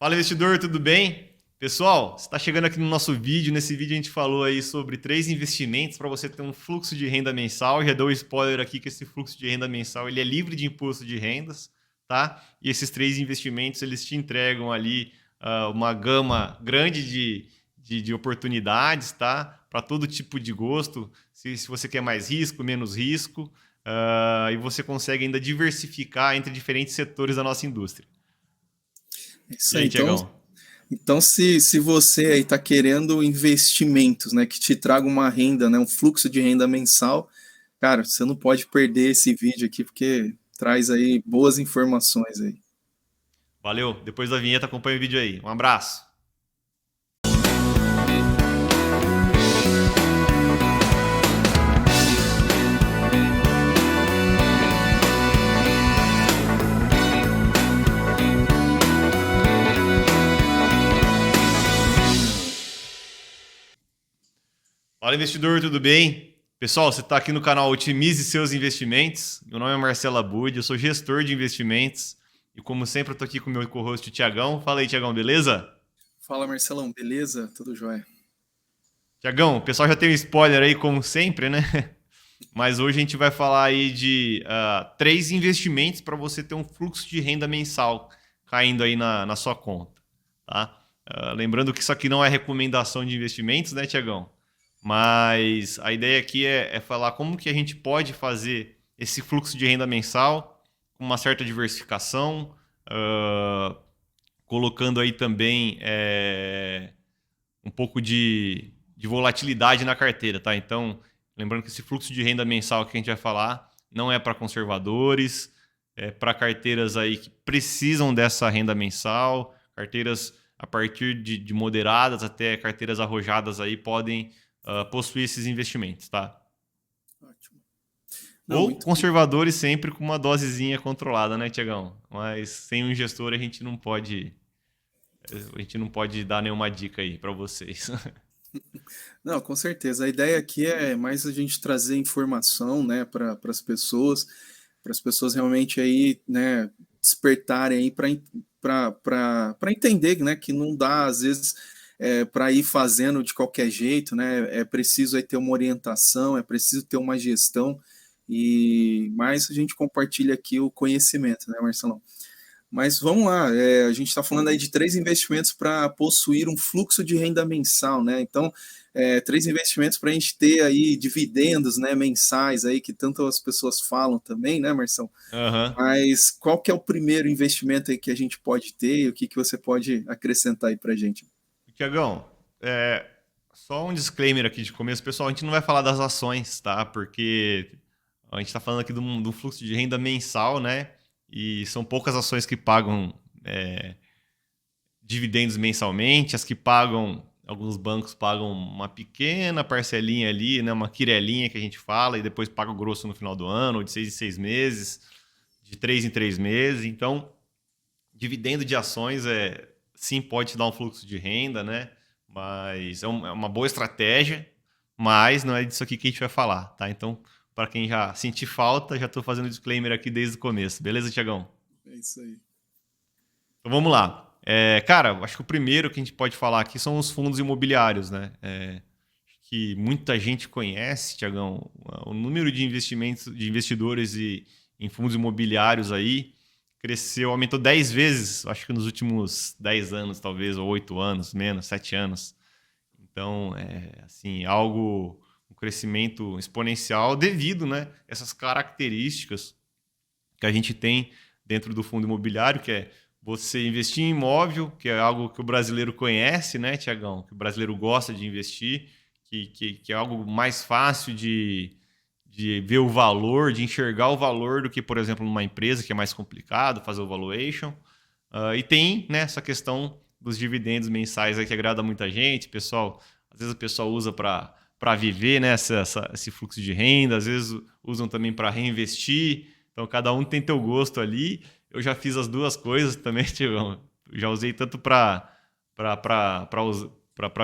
Fala, investidor, tudo bem? Pessoal, você está chegando aqui no nosso vídeo. Nesse vídeo a gente falou aí sobre 3 investimentos para você ter um fluxo de renda mensal. Já dou um spoiler aqui que esse fluxo de renda mensal ele é livre de imposto de rendas, tá? E esses 3 investimentos eles te entregam ali uma gama grande de oportunidades, tá? Para todo tipo de gosto. Se você quer mais risco, menos risco, e você consegue ainda diversificar entre diferentes setores da nossa indústria. É isso E aí. aí, Então, Tiagão? então se você aí está querendo investimentos, né, que te traga uma renda, né, um fluxo de renda mensal, cara, você não pode perder esse vídeo aqui porque traz aí boas informações aí. Valeu. Depois da vinheta, acompanha o vídeo aí. Um abraço. Fala, investidor, tudo bem? Pessoal, você está aqui no canal Otimize Seus Investimentos. Meu nome é Marcelo Abud, eu sou gestor de investimentos. E como sempre, eu estou aqui com o meu co-host, Tiagão. Fala aí, Tiagão, beleza? Fala, Marcelão, beleza? Tudo jóia? Tiagão, o pessoal já tem um spoiler aí, como sempre, né? Mas hoje a gente vai falar aí de 3 investimentos para você ter um fluxo de renda mensal caindo aí na sua conta, tá? Lembrando que isso aqui não é recomendação de investimentos, né, Tiagão? Mas a ideia aqui é falar como que a gente pode fazer esse fluxo de renda mensal com uma certa diversificação, ah, colocando aí também um pouco de volatilidade na carteira, tá? Então, lembrando que esse fluxo de renda mensal que a gente vai falar não é para conservadores, é para carteiras aí que precisam dessa renda mensal, carteiras a partir de moderadas até carteiras arrojadas aí podem possuir esses investimentos, tá? Ótimo. Não, Ou muito bem. conservadores sempre com uma dosezinha controlada, né, Tiagão? Mas sem um gestor a gente não pode dar nenhuma dica aí para vocês. Não, com certeza. A ideia aqui é mais a gente trazer informação, né, para as pessoas realmente aí, né, despertarem aí para entender, né, que não dá às vezes para ir fazendo de qualquer jeito, né? É preciso aí ter uma orientação, é preciso ter uma gestão e mais a gente compartilha aqui o conhecimento, né, Marcelão? Mas vamos lá, a gente está falando aí de 3 investimentos para possuir um fluxo de renda mensal, né? Então, 3 investimentos para a gente ter aí dividendos, né, mensais aí que tanto as pessoas falam também, né, Marção? Aham. Mas qual que é o primeiro investimento aí que a gente pode ter e o que que você pode acrescentar aí para a gente? Tiagão, só um disclaimer aqui de começo, pessoal, a gente não vai falar das ações, tá? Porque a gente está falando aqui de um fluxo de renda mensal, né? E são poucas ações que pagam dividendos mensalmente, as que pagam, alguns bancos pagam uma pequena parcelinha ali, né? Uma quirelinha que a gente fala, e depois paga o grosso no final do ano, ou de 6 em 6 meses, de 3 em 3 meses. Então, dividendo de ações sim pode te dar um fluxo de renda, né? Mas é uma boa estratégia, mas não é disso aqui que a gente vai falar, tá? Então, para quem já sentir falta, já estou fazendo disclaimer aqui desde o começo. Beleza, Tiagão? É isso aí. Então vamos lá. Cara, acho que o primeiro que a gente pode falar aqui são os fundos imobiliários, né? Que muita gente conhece, Tiagão. O número de investimentos, de investidores em fundos imobiliários aí cresceu, aumentou 10 vezes, acho que nos últimos 10 anos, talvez, ou 8 anos, menos, 7 anos. Então, assim, um crescimento exponencial devido, né, a essas características que a gente tem dentro do fundo imobiliário, que é você investir em imóvel, que é algo que o brasileiro conhece, né, Tiagão? Que o brasileiro gosta de investir, que é algo mais fácil de ver o valor, de enxergar o valor do que, por exemplo, numa empresa, que é mais complicado fazer o valuation. E tem, né, essa questão dos dividendos mensais aí que agrada muita gente, pessoal. Às vezes o pessoal usa para viver, né, esse fluxo de renda, às vezes usam também para reinvestir. Então cada um tem teu gosto ali. Eu já fiz as duas coisas também, tipo, já usei tanto para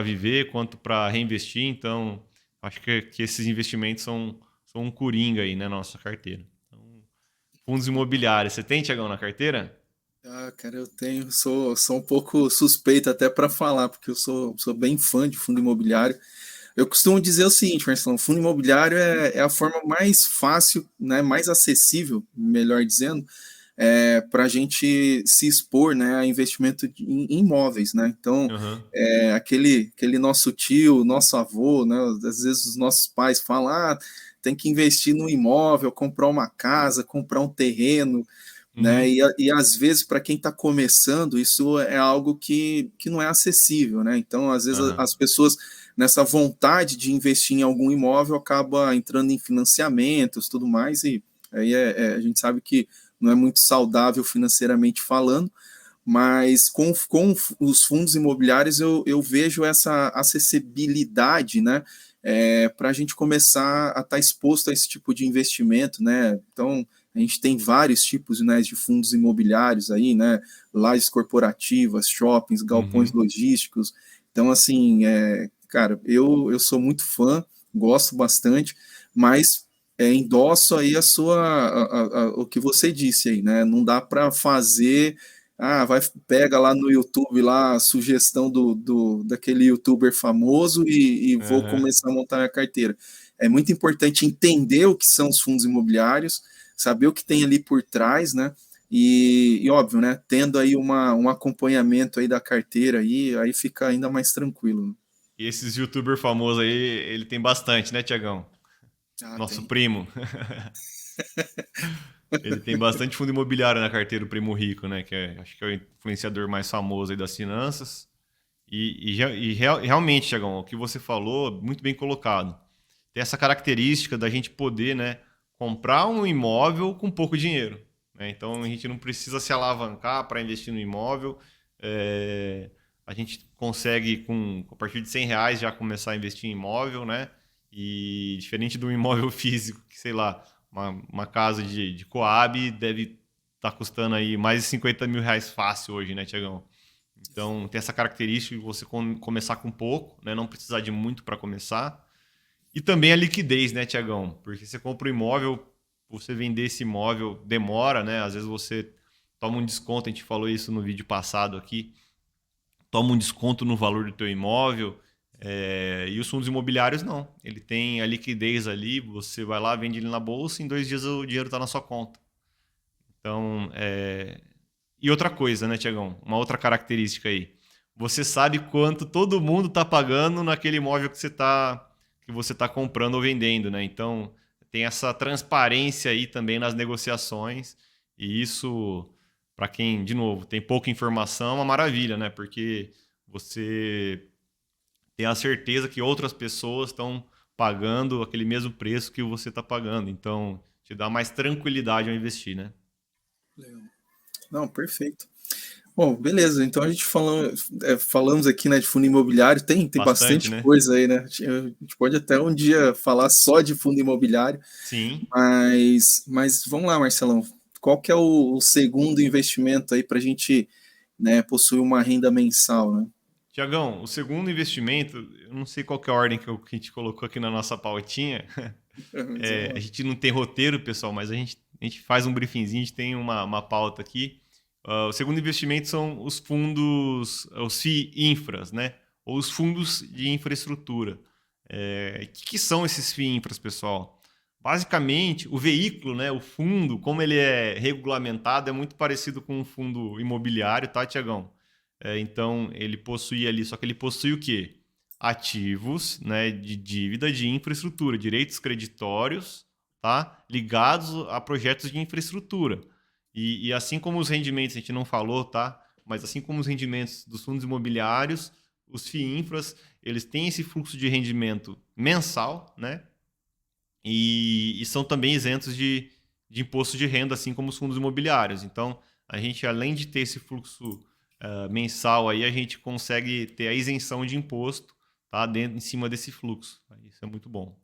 viver quanto para reinvestir. Então acho que esses investimentos são um coringa aí, né, na nossa carteira. Então, fundos imobiliários, você tem, Tiagão, na carteira? Ah, cara, sou um pouco suspeito até para falar, porque eu sou bem fã de fundo imobiliário. Eu costumo dizer o seguinte, Marcelo, fundo imobiliário é a forma mais fácil, né, mais acessível, melhor dizendo, para a gente se expor, né, a investimento em imóveis, né? Então, Aham. aquele nosso tio, nosso avô, né, às vezes os nossos pais falam, tem que investir no imóvel, comprar uma casa, comprar um terreno, né? Uhum. E às vezes, para quem está começando, isso é algo que não é acessível, né? Então, às vezes, Aham. as pessoas, nessa vontade de investir em algum imóvel, acaba entrando em financiamentos, tudo mais, e aí a gente sabe que não é muito saudável financeiramente falando, mas com os fundos imobiliários eu vejo essa acessibilidade, né? Para a gente começar a estar exposto a esse tipo de investimento, né? Então, a gente tem vários tipos, né, de fundos imobiliários aí, né? Lajes corporativas, shoppings, galpões Uhum. logísticos. Então, assim, cara, eu sou muito fã, gosto bastante, mas endosso aí o que você disse aí, né? Não dá para fazer. Pega lá no YouTube lá a sugestão daquele youtuber famoso e vou Aham. começar a montar minha carteira. É muito importante entender o que são os fundos imobiliários, saber o que tem ali por trás, né? E óbvio, né? Tendo aí um acompanhamento aí da carteira aí fica ainda mais tranquilo. E esses youtuber famosos aí, ele tem bastante, né, Tiagão? Ah, Nosso tem. primo. Ele tem bastante fundo imobiliário na carteira, o Primo Rico, né? Acho que é o influenciador mais famoso aí das finanças. Realmente, Tiagão, o que você falou, muito bem colocado. Tem essa característica da gente poder, né, comprar um imóvel com pouco dinheiro, né? Então a gente não precisa se alavancar para investir no imóvel. É, a gente consegue, a partir de R$ 100 já começar a investir em imóvel, né? E diferente do imóvel físico, que sei lá, uma casa de Coab deve estar custando aí mais de R$ 50.000 fácil hoje, né, Tiagão? Então, tem essa característica de você começar com pouco, né? Não precisar de muito para começar. E também a liquidez, né, Tiagão? Porque você compra um imóvel, você vender esse imóvel demora, né? Às vezes você toma um desconto, a gente falou isso no vídeo passado aqui, toma um desconto no valor do teu imóvel. E os fundos imobiliários não. Ele tem a liquidez ali, você vai lá, vende ele na bolsa, em 2 dias o dinheiro está na sua conta. Então, e outra coisa, né, Tiagão? Uma outra característica aí. Você sabe quanto todo mundo está pagando naquele imóvel que você tá comprando ou vendendo, né? Então, tem essa transparência aí também nas negociações. E isso, para quem, de novo, tem pouca informação, é uma maravilha, né? Porque você tem a certeza que outras pessoas estão pagando aquele mesmo preço que você está pagando. Então, te dá mais tranquilidade ao investir, né? Legal. Não, perfeito. Bom, beleza. Então a gente falamos aqui, né, de fundo imobiliário. Tem Bastante, bastante né? coisa aí, né? A gente pode até um dia falar só de fundo imobiliário, Sim. mas vamos lá, Marcelão. Qual que é o segundo investimento aí para a gente, né, possuir uma renda mensal, né? Tiagão, o segundo investimento, eu não sei qual que é a ordem que a gente colocou aqui na nossa pautinha. Mas vamos A lá. gente não tem roteiro, pessoal, mas a gente faz um briefingzinho, a gente tem uma pauta aqui. O segundo investimento são os fundos, os FII infras, né? Ou os fundos de infraestrutura. O que são esses FII infras, pessoal? Basicamente, o veículo, né, o fundo, como ele é regulamentado, é muito parecido com um fundo imobiliário, tá, Tiagão? Então, ele possui ali, só que ele possui o quê? Ativos, né, de dívida de infraestrutura, direitos creditórios, tá, ligados a projetos de infraestrutura. E assim como os rendimentos, a gente não falou, tá, mas assim como os rendimentos dos fundos imobiliários, os FIINFRAs, eles têm esse fluxo de rendimento mensal, né, e são também isentos de imposto de renda, assim como os fundos imobiliários. Então, a gente, além de ter esse fluxo mensal, aí, a gente consegue ter a isenção de imposto, tá, em cima desse fluxo. Isso é muito bom.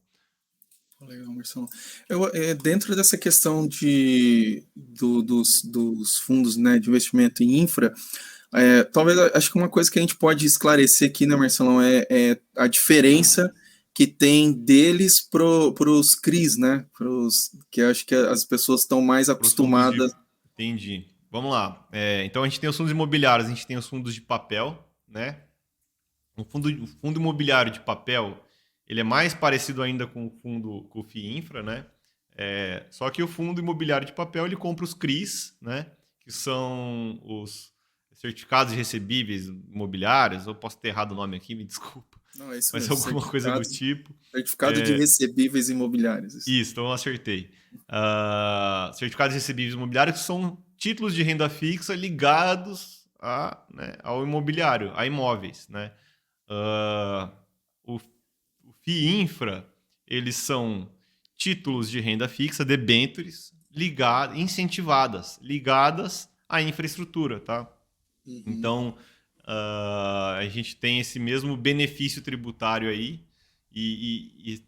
Legal, Marcelo. Dentro dessa questão dos fundos, né, de investimento em infra, talvez acho que uma coisa que a gente pode esclarecer aqui, né, Marcelão, é a diferença que tem deles para os CRIs, né? Que eu acho que as pessoas estão mais Para os fundos acostumadas. de. Entendi. Vamos lá. Então a gente tem os fundos imobiliários, a gente tem os fundos de papel, né? O fundo imobiliário de papel, ele é mais parecido ainda com com o FII Infra, né? Só que o fundo imobiliário de papel, ele compra os CRIs, né? Que são os certificados de recebíveis imobiliários. Eu posso ter errado o nome aqui, me desculpa. Não, é isso Mas mesmo, alguma coisa do tipo. certificado de recebíveis imobiliários. Isso. Isso, então eu acertei. Certificados de recebíveis imobiliários são títulos de renda fixa ligados ao imobiliário, a imóveis, né? O FII Infra, eles são títulos de renda fixa, debêntures, ligadas à infraestrutura, tá? Uhum. Então, a gente tem esse mesmo benefício tributário aí e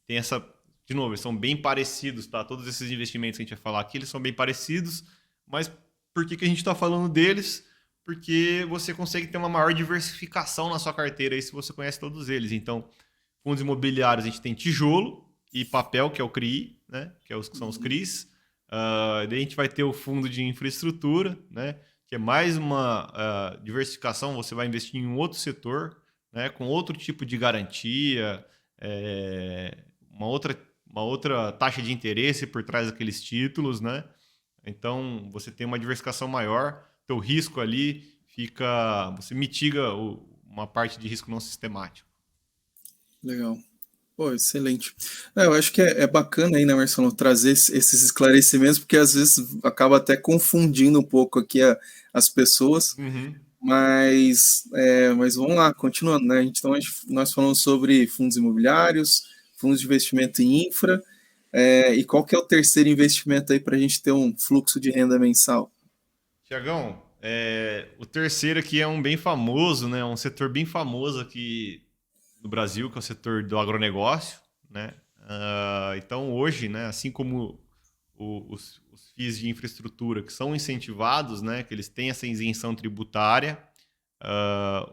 tem essa... De novo, eles são bem parecidos, tá? Todos esses investimentos que a gente vai falar aqui, eles são bem parecidos, mas por que a gente está falando deles? Porque você consegue ter uma maior diversificação na sua carteira aí se você conhece todos eles. Então, fundos imobiliários, a gente tem tijolo e papel, que é o CRI, né? Que são os CRIs. Daí a gente vai ter o fundo de infraestrutura, né? Que é mais uma diversificação, você vai investir em um outro setor, né? Com outro tipo de garantia, uma outra taxa de interesse por trás daqueles títulos, né? Então, você tem uma diversificação maior, teu risco ali você mitiga uma parte de risco não sistemático. Legal. Pô, excelente. Eu acho que é bacana aí, né, Marcelo, trazer esses esclarecimentos, porque às vezes acaba até confundindo um pouco aqui as pessoas, Uhum. mas vamos lá, continuando, né? Então, nós falamos sobre fundos imobiliários, fundos de investimento em infra, e qual que é o terceiro investimento aí para a gente ter um fluxo de renda mensal? Tiagão, o terceiro aqui é um bem famoso, né? Um setor bem famoso aqui no Brasil, que é o setor do agronegócio, né? Então, hoje, né, assim como os FIIs de infraestrutura que são incentivados, né, que eles têm essa isenção tributária,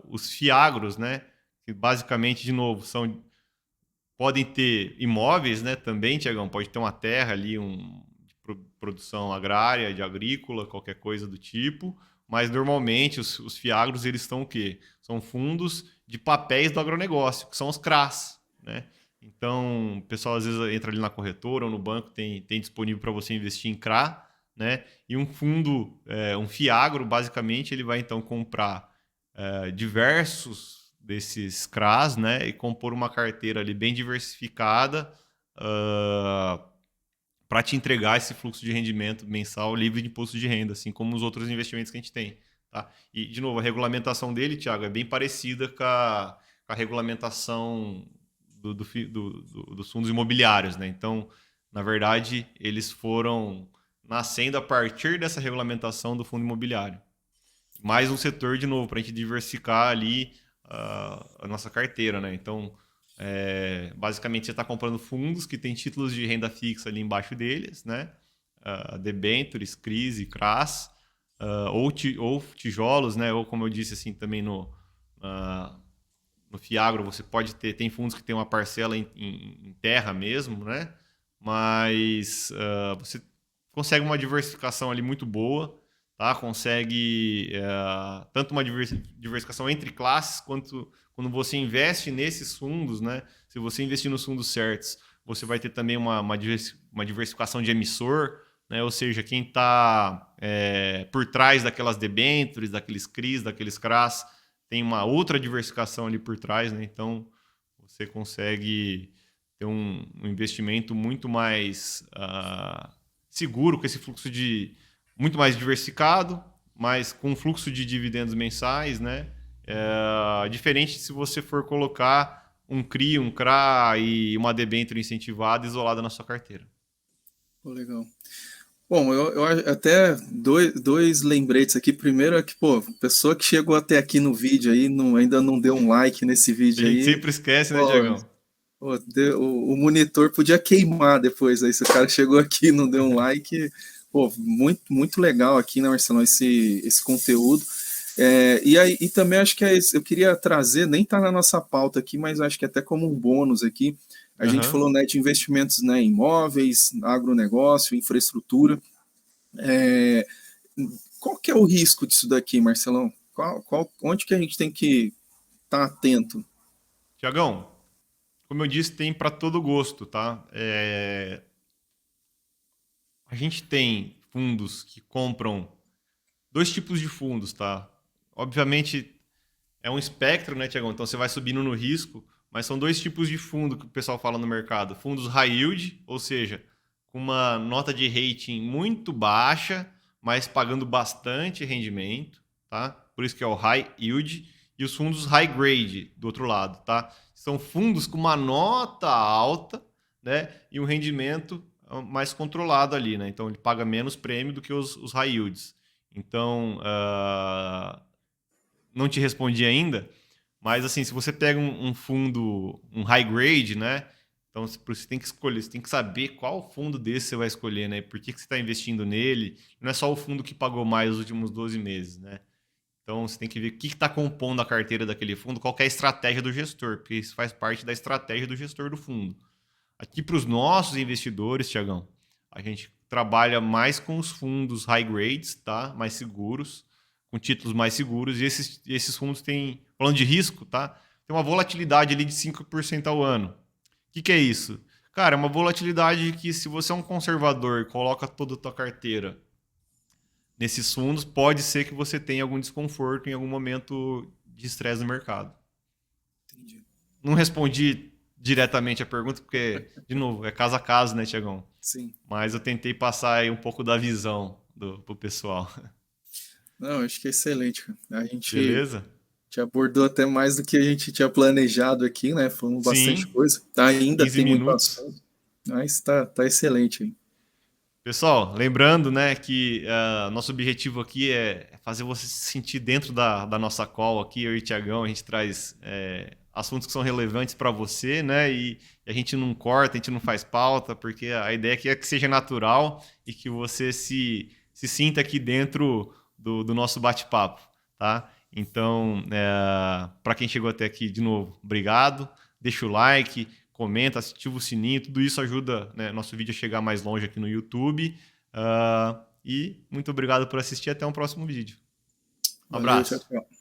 os FIAGROS, né, que basicamente, de novo, podem ter imóveis, né, também, Tiagão, pode ter uma terra ali, de produção agrária, de agrícola, qualquer coisa do tipo, mas normalmente os FIAGROS, eles estão o quê? São fundos de papéis do agronegócio, que são os CRAs, né? Então, o pessoal às vezes entra ali na corretora ou no banco, tem disponível para você investir em CRA, né? E um fundo, um FIAGRO, basicamente, ele vai então comprar diversos desses CRAs, né? E compor uma carteira ali bem diversificada para te entregar esse fluxo de rendimento mensal livre de imposto de renda, assim como os outros investimentos que a gente tem. Tá? E, de novo, a regulamentação dele, Thiago, é bem parecida com a regulamentação dos fundos imobiliários. Né? Então, na verdade, eles foram nascendo a partir dessa regulamentação do fundo imobiliário. Mais um setor, de novo, para a gente diversificar ali a nossa carteira. Né? Então, basicamente, você está comprando fundos que têm títulos de renda fixa ali embaixo deles, né? Debentures, CRIs e CRAs, ou tijolos, né? Ou como eu disse assim também no Fiagro, você pode tem fundos que tem uma parcela em terra mesmo, né? Mas você consegue uma diversificação ali muito boa, tá? Consegue tanto uma diversificação entre classes quanto quando você investe nesses fundos, né? Se você investir nos fundos certos, você vai ter também uma diversificação de emissor, né? Ou seja, quem está por trás daquelas debêntures, daqueles CRIs, daqueles CRAs, tem uma outra diversificação ali por trás, né? Então, você consegue ter um investimento muito mais seguro, com esse fluxo muito mais diversificado, mas com um fluxo de dividendos mensais, né? Diferente se você for colocar um CRI, um CRA e uma debênture incentivada isolada na sua carteira. Pô, legal. Bom, eu até dois lembretes aqui. Primeiro é que, pô, pessoa que chegou até aqui no vídeo aí, ainda não deu um like nesse A vídeo gente aí, sempre esquece, né, pô, Diegão? o monitor podia queimar depois aí. Se o cara chegou aqui e não deu um like, pô, muito, muito legal aqui, né, Marcelo, esse conteúdo. E também acho que eu queria trazer, nem tá na nossa pauta aqui, mas acho que até como um bônus aqui, a gente Aham. falou, né, de investimentos, né, em imóveis, agronegócio, infraestrutura. É, qual que é o risco disso daqui, Marcelão? Onde que a gente tem que estar atento? Tiagão, como eu disse, tem para todo gosto, tá? A gente tem fundos que compram dois tipos de fundos, tá? Obviamente é um espectro, né, Tiagão? Então você vai subindo no risco, mas são dois tipos de fundo que o pessoal fala no mercado. Fundos high yield, ou seja, com uma nota de rating muito baixa, mas pagando bastante rendimento, tá? Por isso que é o high yield. E os fundos high grade, do outro lado, tá? São fundos com uma nota alta, né? E um rendimento mais controlado ali, né? Então ele paga menos prêmio do que os high yields. Então, não te respondi ainda, mas assim, se você pega um fundo, um high grade, né? Então você tem que escolher, você tem que saber qual fundo desse você vai escolher, né? Por que você está investindo nele? Não é só o fundo que pagou mais nos últimos 12 meses, né? Então você tem que ver o que está compondo a carteira daquele fundo, qual que é a estratégia do gestor, porque isso faz parte da estratégia do gestor do fundo. Aqui para os nossos investidores, Tiagão, a gente trabalha mais com os fundos high grades, tá? Mais seguros, com títulos mais seguros, e esses fundos têm, falando de risco, tá? Tem uma volatilidade ali de 5% ao ano. O que é isso? Cara, é uma volatilidade que, se você é um conservador e coloca toda a tua carteira nesses fundos, pode ser que você tenha algum desconforto em algum momento de estresse no mercado. Entendi. Não respondi diretamente a pergunta, porque, de novo, é caso a caso, né, Tiagão? Sim. Mas eu tentei passar aí um pouco da visão pro pessoal. Não, acho que é excelente, cara. A gente Beleza? te abordou até mais do que a gente tinha planejado aqui, né? Falamos bastante Sim, coisa. Ainda 15 tem muito minutos. assunto, mas tá excelente aí. Pessoal, lembrando, né, que nosso objetivo aqui é fazer você se sentir dentro da nossa call aqui, eu e o Tiagão, a gente traz assuntos que são relevantes para você, né, e a gente não corta, a gente não faz pauta, porque a ideia aqui é que seja natural e que você se sinta aqui dentro do nosso bate-papo, tá? Então, para quem chegou até aqui, de novo, obrigado, deixa o like, comenta, ativa o sininho, tudo isso ajuda, né, nosso vídeo a chegar mais longe aqui no YouTube. E muito obrigado por assistir, até um próximo vídeo. Um Valeu, tchau, abraço. tchau.